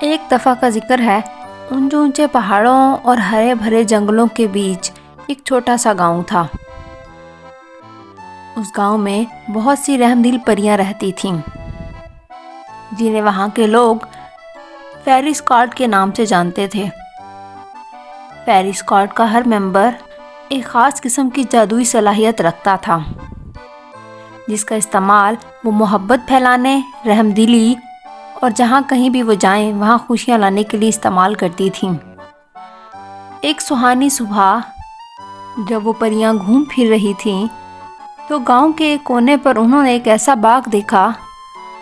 ایک دفعہ کا ذکر ہے، اونچے اونچے پہاڑوں اور ہرے بھرے جنگلوں کے بیچ ایک چھوٹا سا گاؤں تھا۔ اس گاؤں میں بہت سی رحم دل پریاں رہتی تھیں، جنہیں وہاں کے لوگ فیری اسکواڈ کے نام سے جانتے تھے۔ فیری اسکواڈ کا ہر ممبر ایک خاص قسم کی جادوئی صلاحیت رکھتا تھا، جس کا استعمال وہ محبت پھیلانے، رحم دلی اور جہاں کہیں بھی وہ جائیں وہاں خوشیاں لانے کے لیے استعمال کرتی تھیں۔ ایک سہانی صبح جب وہ پریاں گھوم پھر رہی تھیں تو گاؤں کے ایک کونے پر انہوں نے ایک ایسا باغ دیکھا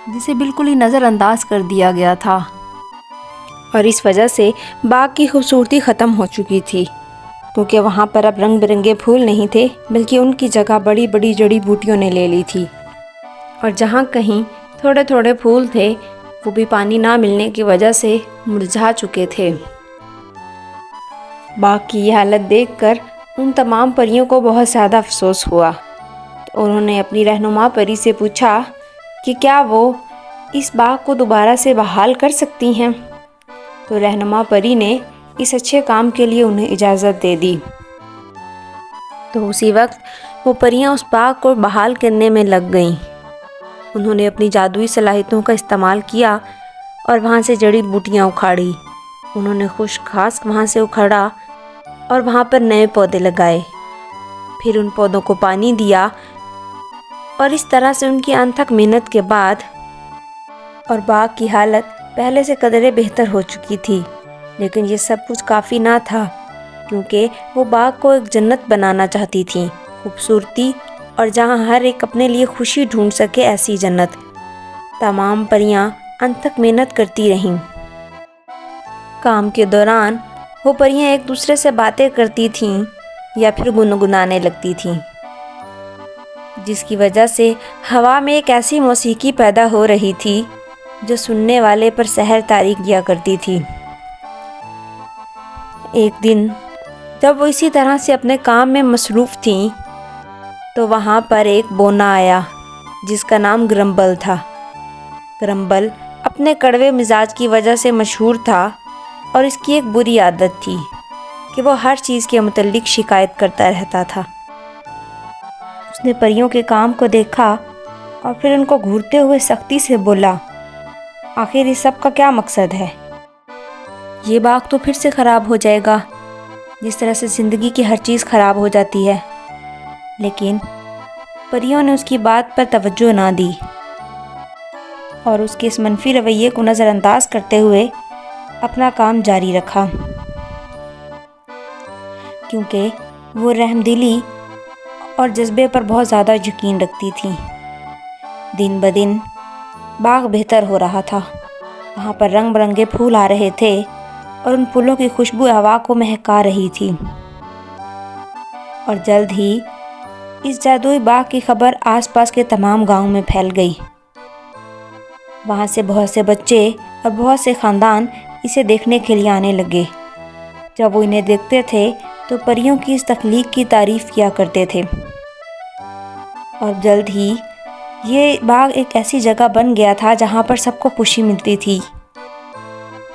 جسے بالکل ہی نظر انداز کر دیا گیا تھا، اور اس وجہ سے باغ کی خوبصورتی ختم ہو چکی تھی، کیونکہ وہاں پر اب رنگ برنگے پھول نہیں تھے، بلکہ ان کی جگہ بڑی بڑی جڑی بوٹیوں نے لے لی تھی، اور جہاں کہیں تھوڑے تھوڑے پھول تھے وہ بھی پانی نہ ملنے کی وجہ سے مرجھا چکے تھے۔ باغ کی یہ حالت دیکھ کر ان تمام پریوں کو بہت زیادہ افسوس ہوا، تو انہوں نے اپنی رہنما پری سے پوچھا کہ کیا وہ اس باغ کو دوبارہ سے بحال کر سکتی ہیں؟ تو رہنما پری نے اس اچھے کام کے لیے انہیں اجازت دے دی۔ تو اسی وقت وہ پریاں اس باغ کو بحال کرنے میں لگ گئیں۔ انہوں نے اپنی جادوئی صلاحیتوں کا استعمال کیا اور وہاں سے جڑی بوٹیاں اکھاڑی۔ انہوں نے خشک گھاس وہاں سے اکھاڑا اور وہاں پر نئے پودے لگائے، پھر ان پودوں کو پانی دیا، اور اس طرح سے ان کی انتھک محنت کے بعد اور باغ کی حالت پہلے سے قدرے بہتر ہو چکی تھی۔ لیکن یہ سب کچھ کافی نہ تھا، کیونکہ وہ باغ کو ایک جنت بنانا چاہتی تھیں، خوبصورتی اور جہاں ہر ایک اپنے لیے خوشی ڈھونڈ سکے ایسی جنت۔ تمام پریاں انتھک محنت کرتی رہیں۔ کام کے دوران وہ پریاں ایک دوسرے سے باتیں کرتی تھیں یا پھر گنگنانے لگتی تھیں، جس کی وجہ سے ہوا میں ایک ایسی موسیقی پیدا ہو رہی تھی جو سننے والے پر سحر طاری کیا کرتی تھی۔ ایک دن جب وہ اسی طرح سے اپنے کام میں مصروف تھیں تو وہاں پر ایک بونا آیا جس کا نام گرمبل تھا۔ گرمبل اپنے کڑوے مزاج کی وجہ سے مشہور تھا، اور اس کی ایک بری عادت تھی کہ وہ ہر چیز کے متعلق شکایت کرتا رہتا تھا۔ اس نے پریوں کے کام کو دیکھا اور پھر ان کو گھورتے ہوئے سختی سے بولا، آخر اس سب کا کیا مقصد ہے؟ یہ باغ تو پھر سے خراب ہو جائے گا، جس طرح سے زندگی کی ہر چیز خراب ہو جاتی ہے۔ لیکن پریوں نے اس کی بات پر توجہ نہ دی اور اس کے اس منفی رویے کو نظر انداز کرتے ہوئے اپنا کام جاری رکھا، کیونکہ وہ رحم دلی اور جذبے پر بہت زیادہ یقین رکھتی تھیں۔ دن بدن باغ بہتر ہو رہا تھا، وہاں پر رنگ برنگے پھول آ رہے تھے اور ان پھولوں کی خوشبو ہوا کو مہکا رہی تھی، اور جلد ہی اس جادوئی باغ کی خبر آس پاس کے تمام گاؤں میں پھیل گئی۔ وہاں سے بہت سے بچے اور بہت سے خاندان اسے دیکھنے کے لیے آنے لگے۔ جب وہ انہیں دیکھتے تھے تو پریوں کی اس تخلیق کی تعریف کیا کرتے تھے، اور جلد ہی یہ باغ ایک ایسی جگہ بن گیا تھا جہاں پر سب کو خوشی ملتی تھی۔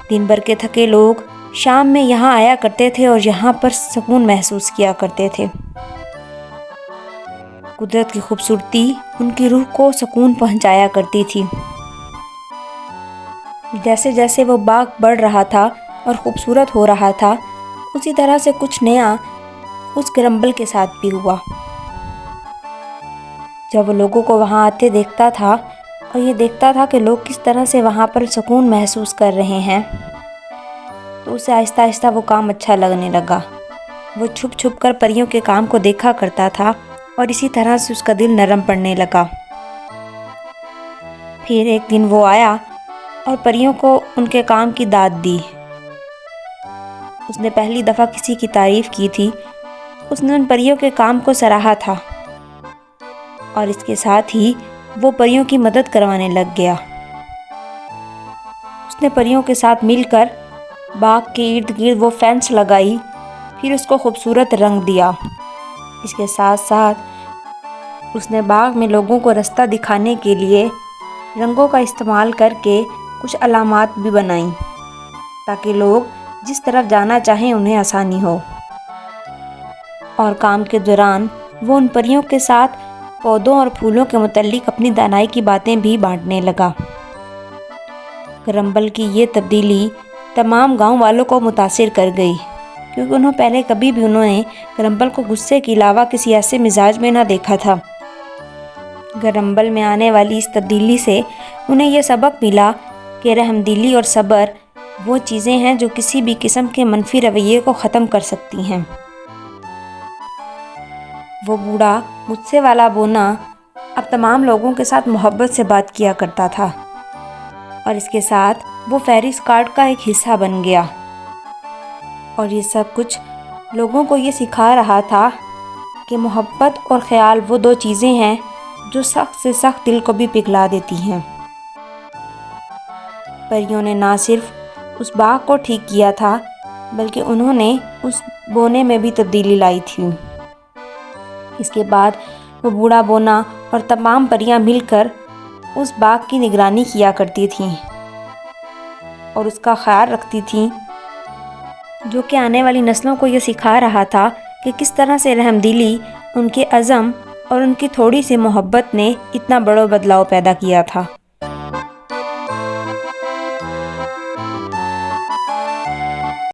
دن بھر کے تھکے لوگ شام میں یہاں آیا کرتے تھے اور یہاں پر سکون محسوس کیا کرتے تھے۔ قدرت کی خوبصورتی ان کی روح کو سکون پہنچایا کرتی تھی۔ جیسے جیسے وہ باغ بڑھ رہا تھا اور خوبصورت ہو رہا تھا، اسی طرح سے کچھ نیا اس گرمبل کے ساتھ بھی ہوا۔ جب وہ لوگوں کو وہاں آتے دیکھتا تھا اور یہ دیکھتا تھا کہ لوگ کس طرح سے وہاں پر سکون محسوس کر رہے ہیں، تو اسے آہستہ آہستہ وہ کام اچھا لگنے لگا۔ وہ چھپ چھپ کر پریوں کے کام کو دیکھا کرتا تھا اور اسی طرح سے اس کا دل نرم پڑنے لگا۔ پھر ایک دن وہ آیا اور پریوں کو ان کے کام کی داد دی۔ اس نے پہلی دفعہ کسی کی تعریف کی تھی، اس نے ان پریوں کے کام کو سراہا تھا، اور اس کے ساتھ ہی وہ پریوں کی مدد کروانے لگ گیا۔ اس نے پریوں کے ساتھ مل کر باغ کے ارد گرد وہ فینس لگائی، پھر اس کو خوبصورت رنگ دیا۔ اس کے ساتھ ساتھ اس نے باغ میں لوگوں کو راستہ دکھانے کے لیے رنگوں کا استعمال کر کے کچھ علامات بھی بنائیں تاکہ لوگ جس طرف جانا چاہیں انہیں آسانی ہو۔ اور کام کے دوران وہ ان پریوں کے ساتھ پودوں اور پھولوں کے متعلق اپنی دانائی کی باتیں بھی بانٹنے لگا۔ گرمبل کی یہ تبدیلی تمام گاؤں والوں کو متاثر کر گئی، کیونکہ پہلے کبھی بھی انہوں نے گرمبل کو غصے کے علاوہ کسی ایسے مزاج میں نہ دیکھا تھا۔ گرمبل میں آنے والی اس تبدیلی سے انہیں یہ سبق ملا کہ رحمدلی اور صبر وہ چیزیں ہیں جو کسی بھی قسم کے منفی رویے کو ختم کر سکتی ہیں۔ وہ بوڑھا غصے والا بونا اب تمام لوگوں کے ساتھ محبت سے بات کیا کرتا تھا، اور اس کے ساتھ وہ فیری اسکواڈ کا ایک حصہ بن گیا، اور یہ سب کچھ لوگوں کو یہ سکھا رہا تھا کہ محبت اور خیال وہ دو چیزیں ہیں جو سخت سے سخت دل کو بھی پگھلا دیتی ہیں۔ پریوں نے نہ صرف اس باغ کو ٹھیک کیا تھا بلکہ انہوں نے اس بونے میں بھی تبدیلی لائی تھی۔ اس کے بعد وہ بوڑھا بونا اور تمام پریاں مل کر اس باغ کی نگرانی کیا کرتی تھیں اور اس کا خیال رکھتی تھیں، جو کہ آنے والی نسلوں کو یہ سکھا رہا تھا کہ کس طرح سے رحمدلی، ان کے عزم اور ان کی تھوڑی سی محبت نے اتنا بڑا بدلاؤ پیدا کیا تھا۔